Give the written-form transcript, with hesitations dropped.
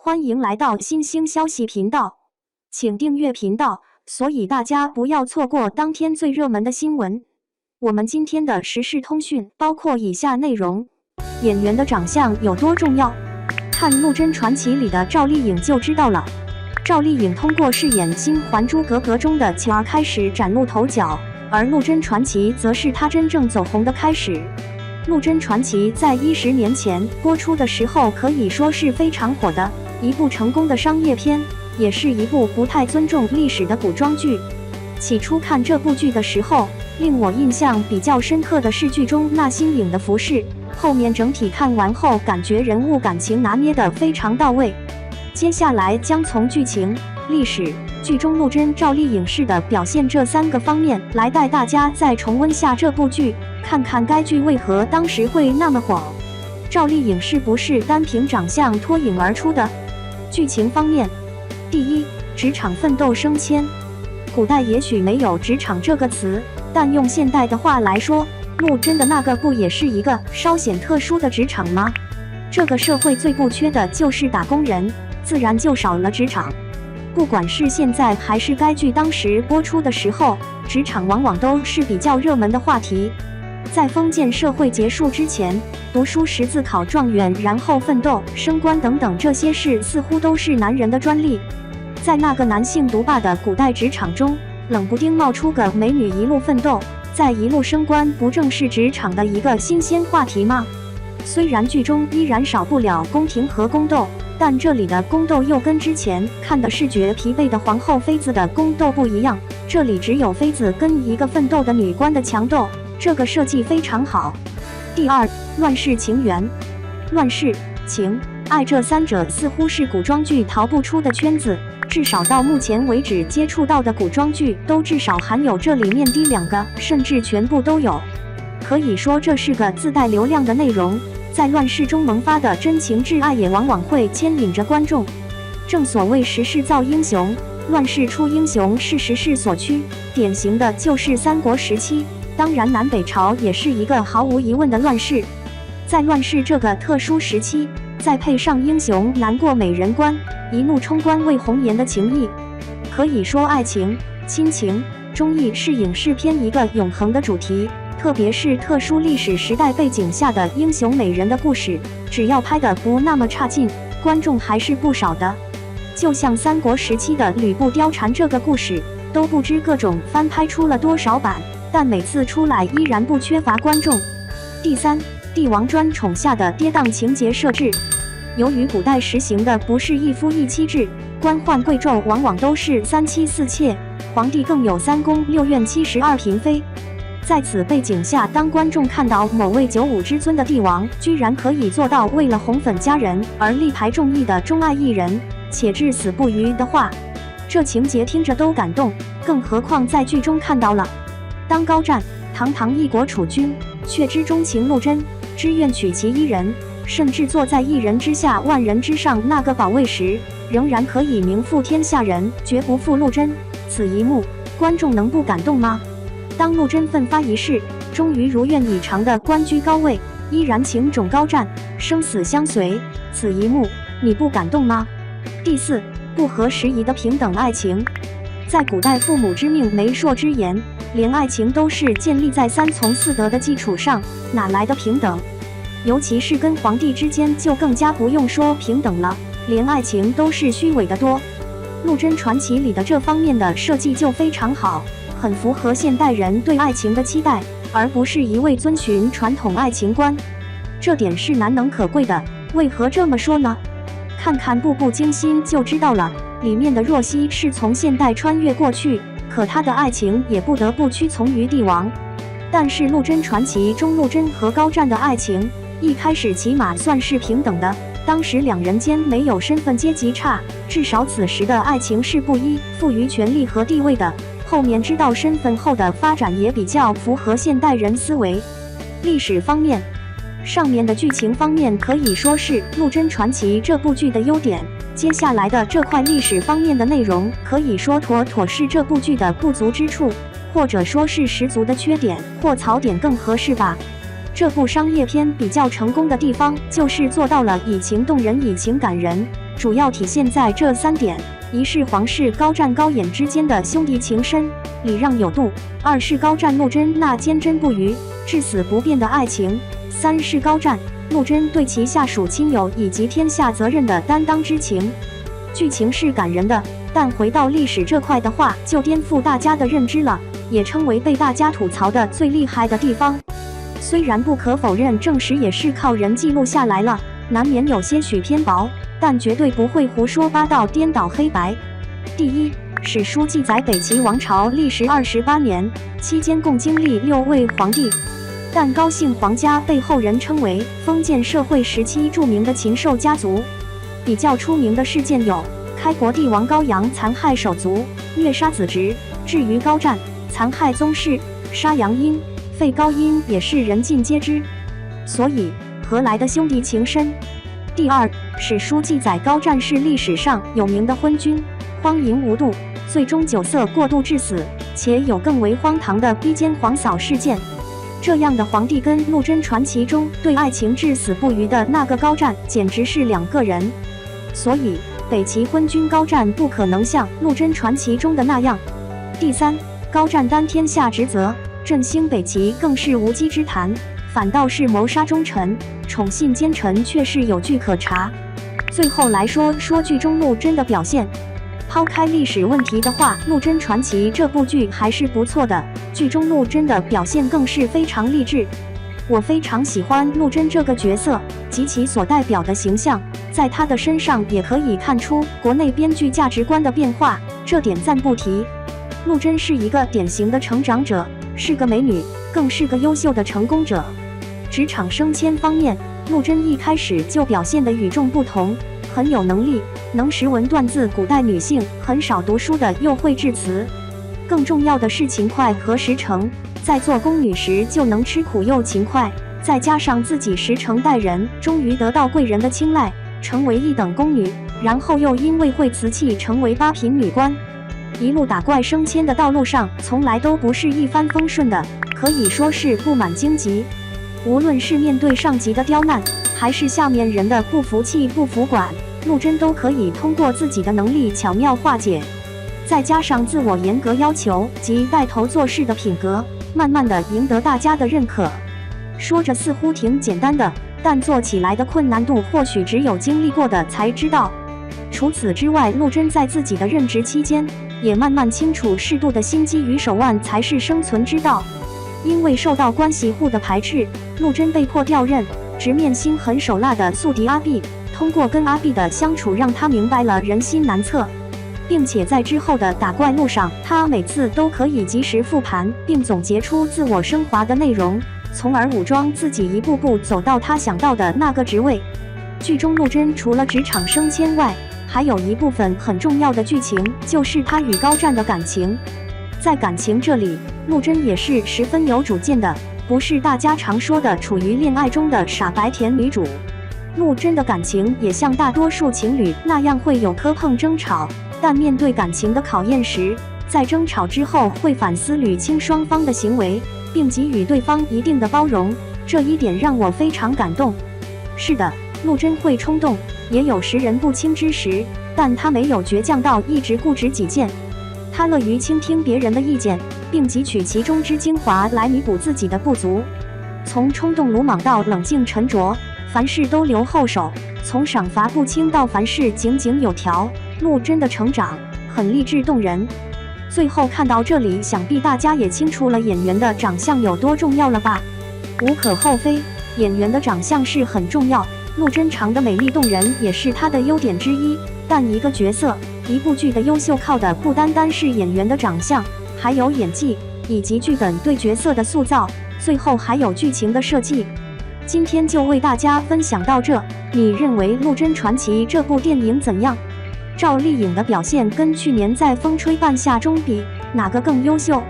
欢迎来到新兴消息频道，请订阅频道，所以大家不要错过当天最热门的新闻。我们今天的时事通讯包括以下内容：演员的长相有多重要？看《陆贞传奇》里的赵丽颖就知道了。赵丽颖通过饰演《新还珠格格》中的巧儿开始崭露头角，而《陆贞传奇》则是她真正走红的开始。《陆贞传奇》在10年前播出的时候，可以说是非常火的一部成功的商业片，也是一部不太尊重历史的古装剧。起初看这部剧的时候，令我印象比较深刻的是剧中那新颖的服饰，后面整体看完后感觉人物感情拿捏得非常到位。接下来将从剧情、历史、剧中陆贞、赵丽颖式的表现这3个方面来带大家再重温下这部剧，看看该剧为何当时会那么火。赵丽颖是不是单凭长相脱颖而出的？剧情方面，第一，职场奋斗升迁。古代也许没有职场这个词，但用现代的话来说，陆贞的那个不也是一个稍显特殊的职场吗？这个社会最不缺的就是打工人，自然就少了职场。不管是现在还是该剧当时播出的时候，职场往往都是比较热门的话题。在封建社会结束之前，读书识字考状元，然后奋斗升官等等，这些事似乎都是男人的专利。在那个男性独霸的古代职场中，冷不丁冒出个美女一路奋斗，再一路升官，不正是职场的一个新鲜话题吗？虽然剧中依然少不了宫廷和宫斗，但这里的宫斗又跟之前看的视觉疲惫的皇后妃子的宫斗不一样，这里只有妃子跟一个奋斗的女官的强斗，这个设计非常好。第二，乱世情缘。乱世、情、爱这3者似乎是古装剧逃不出的圈子，至少到目前为止接触到的古装剧都至少含有这里面的2个，甚至全部都有。可以说这是个自带流量的内容，在乱世中萌发的真情挚爱也往往会牵引着观众。正所谓时势造英雄，乱世出英雄是时势所趋，典型的就是三国时期。当然南北朝也是一个毫无疑问的乱世。在乱世这个特殊时期，再配上英雄难过美人关，一怒冲冠为红颜的情谊，可以说爱情、亲情、忠义是影视片一个永恒的主题。特别是特殊历史时代背景下的英雄美人的故事，只要拍得不那么差劲，观众还是不少的。就像三国时期的吕布貂蝉这个故事，都不知各种翻拍出了多少版，但每次出来依然不缺乏观众。第三，帝王专宠下的跌宕情节设置。由于古代实行的不是一夫一妻制，官宦贵胄往往都是3妻4妾，皇帝更有3宫6院72嫔妃。在此背景下，当观众看到某位95之尊的帝王居然可以做到为了红粉佳人而力排众议的钟爱一人，且至死不渝的话，这情节听着都感动，更何况在剧中看到了，当高湛堂堂一国储君，却知钟情陆贞，只愿娶其一人，甚至坐在一人之下万人之上那个宝位时，仍然可以名负天下人，绝不负陆贞，此一幕观众能不感动吗？当陆贞奋发一世，终于如愿以偿的官居高位，依然情种高湛，生死相随，此一幕你不感动吗？第四，不合时宜的平等爱情。在古代，父母之命媒妁之言，连爱情都是建立在3从4德的基础上，哪来的平等？尤其是跟皇帝之间就更加不用说平等了，连爱情都是虚伪的多。陆贞传奇里的这方面的设计就非常好，很符合现代人对爱情的期待，而不是一味遵循传统爱情观，这点是难能可贵的。为何这么说呢？看看《步步惊心》就知道了，里面的若曦是从现代穿越过去，可她的爱情也不得不屈从于帝王。但是《陆贞传奇》中陆贞和高湛的爱情，一开始起码算是平等的，当时2人间没有身份阶级差，至少此时的爱情是不依附于权力和地位的。后面知道身份后的发展也比较符合现代人思维。历史方面，上面的剧情方面可以说是《陆贞传奇》这部剧的优点，接下来的这块历史方面的内容，可以说妥妥是这部剧的不足之处，或者说是十足的缺点或槽点更合适吧。这部商业片比较成功的地方，就是做到了以情动人，以情感人。主要体现在这3点：一是皇室高湛高演之间的兄弟情深，礼让有度；二是高湛陆贞那坚贞不渝、至死不变的爱情；三是高湛陆贞对其下属亲友以及天下责任的担当之情。剧情是感人的，但回到历史这块的话，就颠覆大家的认知了，也称为被大家吐槽的最厉害的地方。虽然不可否认，正史也是靠人记录下来了，难免有些许偏薄，但绝对不会胡说八道、颠倒黑白。第一，史书记载北齐王朝历时28年，期间共经历6位皇帝。但高姓皇家被后人称为封建社会时期著名的禽兽家族。比较出名的事件有开国帝王高阳残害手足，虐杀子侄，至于高湛残害宗室，杀杨殷，废高殷，也是人尽皆知。所以何来的兄弟情深？第二，史书记载高湛是历史上有名的昏君，荒淫无度，最终酒色过度致死，且有更为荒唐的逼奸皇嫂事件。这样的皇帝跟陆贞传奇中对爱情至死不渝的那个高湛简直是2个人。所以北齐昏君高湛不可能像陆贞传奇中的那样。第三，高湛担天下职责，振兴北齐更是无稽之谈，反倒是谋杀忠臣、宠信奸臣，却是有据可查。最后来说剧中陆贞的表现。抛开历史问题的话，《陆贞传奇》这部剧还是不错的，剧中陆贞的表现更是非常励志。我非常喜欢陆贞这个角色及其所代表的形象，在她的身上也可以看出国内编剧价值观的变化，这点暂不提。陆贞是一个典型的成长者，是个美女，更是个优秀的成功者。职场升迁方面，陆贞一开始就表现得与众不同，很有能力，能识文断字，古代女性很少读书的又会致辞。更重要的是勤快和实诚，在做宫女时就能吃苦又勤快，再加上自己实诚待人，终于得到贵人的青睐，成为一等宫女，然后又因为会瓷器成为8品女官。一路打怪升迁的道路上，从来都不是一帆风顺的，可以说是布满荆棘。无论是面对上级的刁难，还是下面人的不服气、不服管，陆贞都可以通过自己的能力巧妙化解。再加上自我严格要求及带头做事的品格，慢慢的赢得大家的认可。说着似乎挺简单的，但做起来的困难度或许只有经历过的才知道。除此之外，陆贞在自己的任职期间，也慢慢清楚适度的心机与手腕才是生存之道。因为受到关系户的排斥，陆贞被迫调任，直面心狠手辣的宿敌阿碧。通过跟阿碧的相处，让他明白了人心难测，并且在之后的打怪路上，他每次都可以及时复盘，并总结出自我升华的内容，从而武装自己，一步步走到他想到的那个职位。剧中陆贞除了职场升迁外，还有一部分很重要的剧情，就是他与高湛的感情。在感情这里，陆贞也是十分有主见的，不是大家常说的处于恋爱中的傻白甜女主。陆贞的感情也像大多数情侣那样会有磕碰争吵，但面对感情的考验时，在争吵之后会反思捋清双方的行为，并给予对方一定的包容，这一点让我非常感动。是的，陆贞会冲动，也有识人不清之时，但她没有倔强到一直固执己见，她乐于倾听别人的意见，并汲取其中之精华来弥补自己的不足。从冲动鲁莽到冷静沉着，凡事都留后手，从赏罚不清到凡事井井有条，陆贞的成长很励志动人。最后看到这里，想必大家也清楚了演员的长相有多重要了吧？无可厚非，演员的长相是很重要，陆贞长得美丽动人也是她的优点之一。但一个角色、一部剧的优秀，靠的不单单是演员的长相，还有演技以及剧本对角色的塑造，最后还有剧情的设计。今天就为大家分享到这，你认为《陆贞传奇》这部电影怎样？赵丽颖的表现跟去年在《风吹半夏》中比，哪个更优秀？